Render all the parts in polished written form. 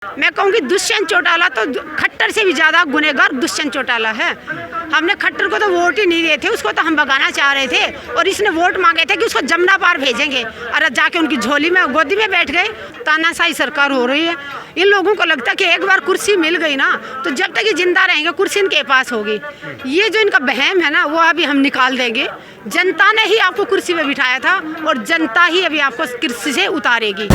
मैं कहूँगी दुष्यंत चौटाला तो खट्टर से भी ज़्यादा गुनहगार दुष्यंत चौटाला है। हमने खट्टर को तो वोट ही नहीं दिए थे, उसको तो हम भगाना चाह रहे थे और इसने वोट मांगे थे कि उसको जमुना पार भेजेंगे और जाके उनकी झोली में गोदी में बैठ गए। तानाशाही सरकार हो रही है। इन लोगों को लगता है कि एक बार कुर्सी मिल गई ना तो जब तक ये जिंदा रहेंगे कुर्सी इनके पास होगी। ये जो इनका बहम है ना वो अभी हम निकाल देंगे। जनता ने ही आपको कुर्सी में बिठाया था और जनता ही अभी आपको कुर्सी से उतारेगी।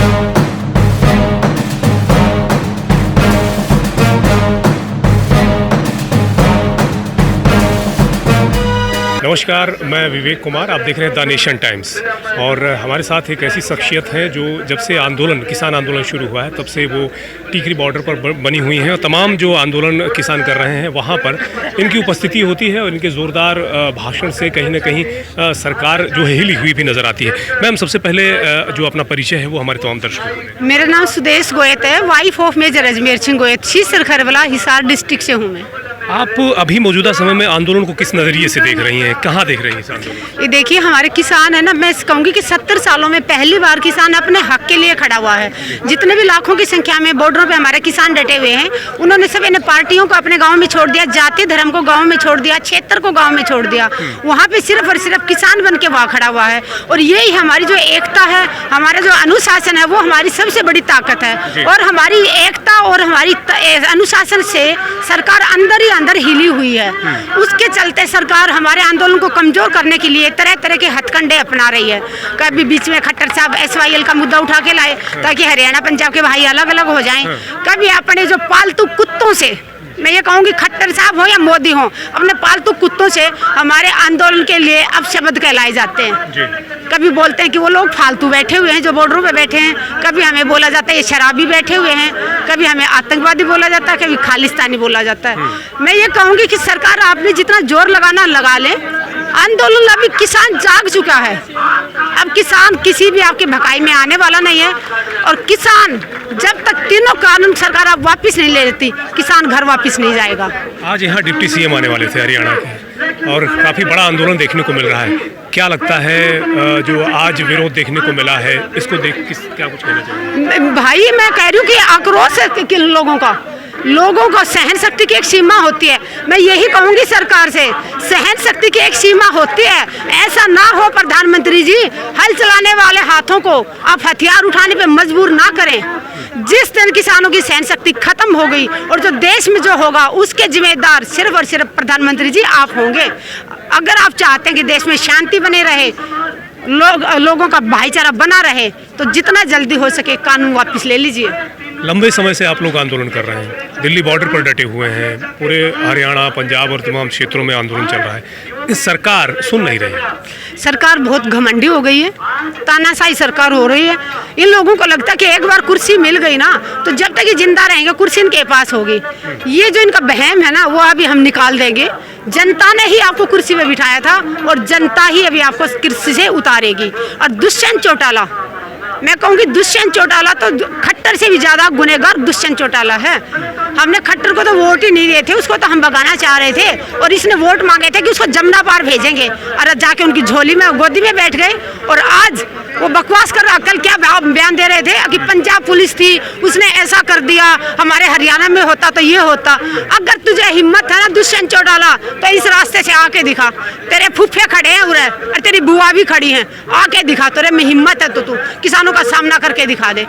नमस्कार, मैं विवेक कुमार, आप देख रहे हैं द नेशन टाइम्स। और हमारे साथ एक ऐसी शख्सियत है जो जब से किसान आंदोलन शुरू हुआ है तब से वो टिकरी बॉर्डर पर बनी हुई हैं और तमाम जो आंदोलन किसान कर रहे हैं वहाँ पर इनकी उपस्थिति होती है और इनके ज़ोरदार भाषण से कहीं ना कहीं सरकार जो है हिली हुई भी नज़र आती है। मैम, सबसे पहले जो अपना परिचय है वो हमारे तमाम दर्शकों को। मेरा नाम सुदेश गोयत है, wife of major Ajmer Singh Goyat, Sheesar Kharbala Hisar district से हूँ मैं। आप अभी मौजूदा समय में आंदोलन को किस नज़रिए से देख रही हैं, कहाँ देख रही हैं इस आंदोलन? ये देखिए, हमारे किसान है ना, मैं कहूँगी कि 70 सालों में पहली बार किसान अपने हक के लिए खड़ा हुआ है। जितने भी लाखों की संख्या में बॉर्डरों पे हमारे किसान डटे हुए हैं, उन्होंने सब इन पार्टियों को अपने गाँव में छोड़ दिया, जाति धर्म को गाँव में छोड़ दिया, क्षेत्र को गाँव में छोड़ दिया। वहाँ पे सिर्फ और सिर्फ किसान बन के वहाँ खड़ा हुआ है। और यही हमारी जो एकता है, हमारा जो अनुशासन है, वो हमारी सबसे बड़ी ताकत है। और हमारी एकता और हमारी अनुशासन से सरकार अंदर हिली हुई है। उसके चलते सरकार हमारे आंदोलन को कमजोर करने के लिए तरह तरह के हथकंडे अपना रही है। कभी बीच में खट्टर साहब SYL का मुद्दा उठा के लाए ताकि हरियाणा पंजाब के भाई अलग अलग हो जाएं। कभी अपने जो पालतू कुत्तों से, मैं ये कहूँगी खट्टर साहब हो या मोदी हो, अपने पालतू कुत्तों से हमारे आंदोलन के लिए अपशब्द कहलाए जाते हैं। कभी बोलते हैं कि वो लोग फालतू बैठे हुए हैं जो बॉर्डरों पे बैठे हैं, कभी हमें बोला जाता है ये शराबी बैठे हुए हैं, कभी हमें आतंकवादी बोला जाता है, कभी खालिस्तानी बोला जाता है। मैं ये कहूँगी कि सरकार आपने जितना जोर लगाना लगा लें, आंदोलन अभी किसान जाग चुका है। अब किसान किसी भी आपके भकाई में आने वाला नहीं है। और किसान जब तक तीनों कानून सरकार आप वापस नहीं ले लेती, किसान घर वापस नहीं जाएगा। आज यहाँ डिप्टी CM आने वाले थे हरियाणा के और काफ़ी बड़ा आंदोलन देखने को मिल रहा है। क्या लगता है जो आज विरोध देखने को मिला है, इसको देख क्या कुछ कहना चाहिए? भाई, मैं कह रही हूँ कि आक्रोश है कि लोगों को सहन शक्ति की एक सीमा होती है। मैं यही कहूँगी सरकार से, सहन शक्ति की एक सीमा होती है। ऐसा ना हो प्रधानमंत्री जी, हल चलाने वाले हाथों को आप हथियार उठाने पे मजबूर ना करें। जिस दिन किसानों की सहन शक्ति खत्म हो गई और जो देश में जो होगा उसके जिम्मेदार सिर्फ और सिर्फ प्रधानमंत्री जी आप होंगे। अगर आप चाहते हैं कि देश में शांति बने रहे, लोगों का भाईचारा बना रहे, तो जितना जल्दी हो सके कानून वापस ले लीजिए। लंबे समय से आप लोग आंदोलन कर रहे हैं, दिल्ली बॉर्डर पर डटे हुए हैं, पूरे हरियाणा पंजाब और तमाम क्षेत्रों में आंदोलन चल रहा है। इस सरकार सुन नहीं रही है। सरकार बहुत घमंडी हो गई है, तानाशाही सरकार हो रही है। इन लोगों को लगता है कि एक बार कुर्सी मिल गई ना तो जब तक ये जिंदा रहेंगे कुर्सी इनके पास होगी। ये जो इनका बहम है ना वो अभी हम निकाल देंगे। जनता ने ही आपको कुर्सी में बिठाया था और जनता ही अभी आपको कुर्सी से उतारेगी। और दुष्यंत चौटाला, मैं कहूँगी दुष्यंत चौटाला तो खट्टर से भी ज़्यादा गुनहगार दुष्यंत चौटाला है। हमने खट्टर को तो वोट ही नहीं दिए थे, उसको तो हम भगाना चाह रहे थे और इसने वोट मांगे थे कि उसको जमुना पार भेजेंगे और जाके उनकी झोली में गोदी में बैठ गए। और आज वो बकवास कर रहा, कल क्या बयान दे रहे थे कि पंजाब पुलिस थी उसने ऐसा कर दिया, हमारे हरियाणा में होता तो ये होता। अगर तुझे हिम्मत है ना दुष्यंत चौटाला तो इस रास्ते से आके दिखा। तेरे फूफे खड़े हैं उरे और तेरी बुआ भी खड़ी हैं, आके दिखा। तेरे में हिम्मत है तो तू किसानों का सामना करके दिखा दे।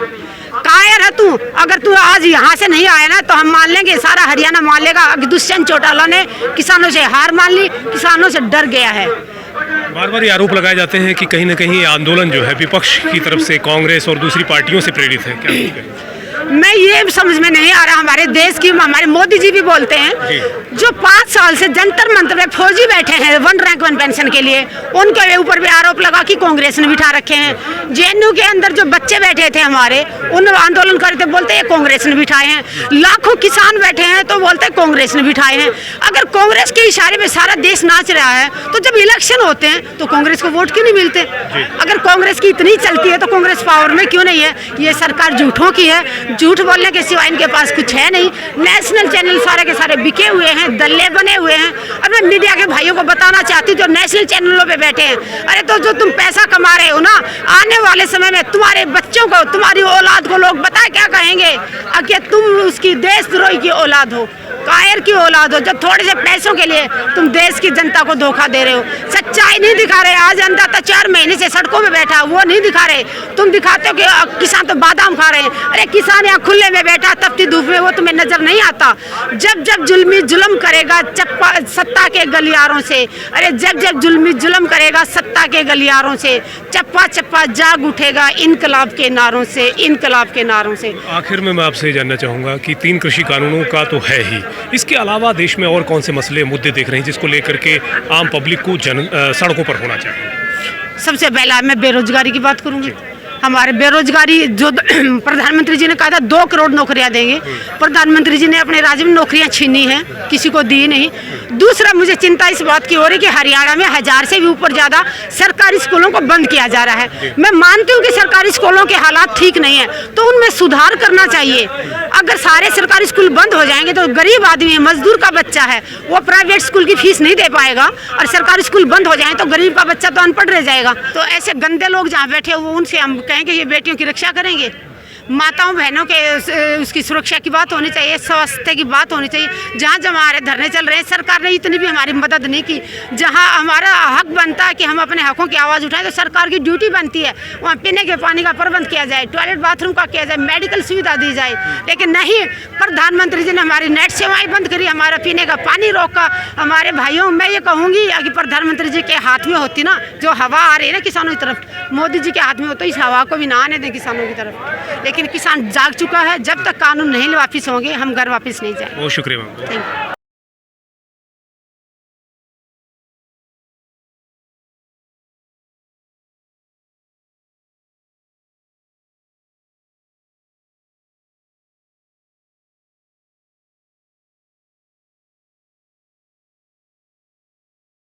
कायर है तू। अगर तू आज यहाँ से नहीं आया ना तो हम मान लेंगे, सारा हरियाणा मान लेगा कि दुष्यंत चौटाला ने किसानों से हार मान ली, किसानों से डर गया है। बार बार ये आरोप लगाए जाते हैं कि कहीं ना कहीं आंदोलन जो है विपक्ष की तरफ से कांग्रेस और दूसरी पार्टियों से प्रेरित है। क्या मैं ये समझ में नहीं आ रहा। हमारे देश की हमारे मोदी जी भी बोलते हैं, जो 5 साल से जंतर मंतर में फौजी बैठे हैं 1 रैंक 1 पेंशन के लिए, उनके ऊपर भी आरोप लगा कि कांग्रेस ने बिठा रखे हैं। JNU के अंदर जो बच्चे बैठे थे हमारे, उन आंदोलन करते बोलते हैं कांग्रेस ने बिठाए हैं। लाखों किसान बैठे हैं तो बोलते हैं कांग्रेस ने बिठाए हैं। अगर कांग्रेस के इशारे में सारा देश नाच रहा है तो जब इलेक्शन होते हैं तो कांग्रेस को वोट क्यों नहीं मिलते? अगर कांग्रेस की इतनी चलती है तो कांग्रेस पावर में क्यों नहीं है? ये सरकार झूठों की है। झूठ बोलने के सिवा इनके पास कुछ है नहीं। नेशनल चैनल सारे के सारे बिके हुए हैं, दल्ले बने हुए हैं। और मैं मीडिया के भाइयों को बताना चाहती हूँ जो नेशनल चैनलों पे बैठे हैं, अरे तो जो तुम पैसा कमा रहे हो ना, आने वाले समय में तुम्हारे बच्चों को, तुम्हारी औलाद को लोग बताए क्या कहेंगे, अगर तुम उसकी देशद्रोही की औलाद हो, कायर की औलाद हो, जो थोड़े से पैसों के लिए तुम देश की जनता को धोखा दे रहे हो, सच्चाई नहीं दिखा रहे। आज अंदाता 4 महीने से सड़कों में बैठा, वो नहीं दिखा रहे। तुम दिखाते हो कि किसान तो बादाम खा रहे हैं, अरे किसान यहाँ खुले में बैठा तपती धूप में, वो तुम्हें नजर नहीं आता। जब जब जुल्मी जुल्म करेगा सत्ता के गलियारों से, अरे जब जब जुल्मी जुल्म करेगा सत्ता के गलियारों से, चप्पा चप्पा जाग उठेगा इनकलाब के नारों से, इनकलाब के नारों से। आखिर में मैं आपसे जानना चाहूँगा कि 3 कृषि कानूनों का तो है ही, इसके अलावा देश में और कौन से मसले मुद्दे देख रहे हैं जिसको लेकर के आम पब्लिक को सड़कों पर होना चाहिए? सबसे पहला मैं बेरोजगारी की बात करूंगी। हमारे बेरोजगारी जो प्रधानमंत्री जी ने कहा था 2 करोड़ नौकरियां देंगे, प्रधानमंत्री जी ने अपने राज्य में नौकरियां छीनी हैं, किसी को दी नहीं। दूसरा मुझे चिंता इस बात की हो रही कि हरियाणा में 1000 से भी ऊपर ज़्यादा सरकारी स्कूलों को बंद किया जा रहा है। मैं मानती हूँ कि सरकारी स्कूलों के हालात ठीक नहीं है, तो उनमें सुधार करना चाहिए। अगर सारे सरकारी स्कूल बंद हो जाएंगे तो गरीब आदमी है, मजदूर का बच्चा है, वो प्राइवेट स्कूल की फीस नहीं दे पाएगा, और सरकारी स्कूल बंद हो जाए तो गरीब का बच्चा तो अनपढ़ रह जाएगा। तो ऐसे गंदे लोग जहाँ बैठे वो उनसे हम कहेंगे ये बेटियों की रक्षा करेंगे। माताओं बहनों के उसकी सुरक्षा की बात होनी चाहिए, स्वास्थ्य की बात होनी चाहिए। जहाँ जहाँ हमारे धरने चल रहे हैं सरकार ने इतनी भी हमारी मदद नहीं की। जहाँ हमारा हक बनता है कि हम अपने हकों की आवाज़ उठाएं तो सरकार की ड्यूटी बनती है वहाँ पीने के पानी का प्रबंध किया जाए, टॉयलेट बाथरूम का किया जाए, मेडिकल सुविधा दी जाए। लेकिन नहीं, प्रधानमंत्री जी ने हमारी नेट सेवाएँ बंद करी, हमारा पीने का पानी रोका। हमारे भाइयों, मैं ये कहूँगी कि प्रधानमंत्री जी के हाथ में होती ना जो हवा आ रही है ना किसानों की तरफ, मोदी जी के हाथ में हो तो इस हवा को भी ना आने दें किसानों की तरफ। लेकिन किसान जाग चुका है, जब तक कानून नहीं वापिस होंगे हम घर वापस नहीं जाएंगे। बहुत शुक्रिया मैम। Thank you.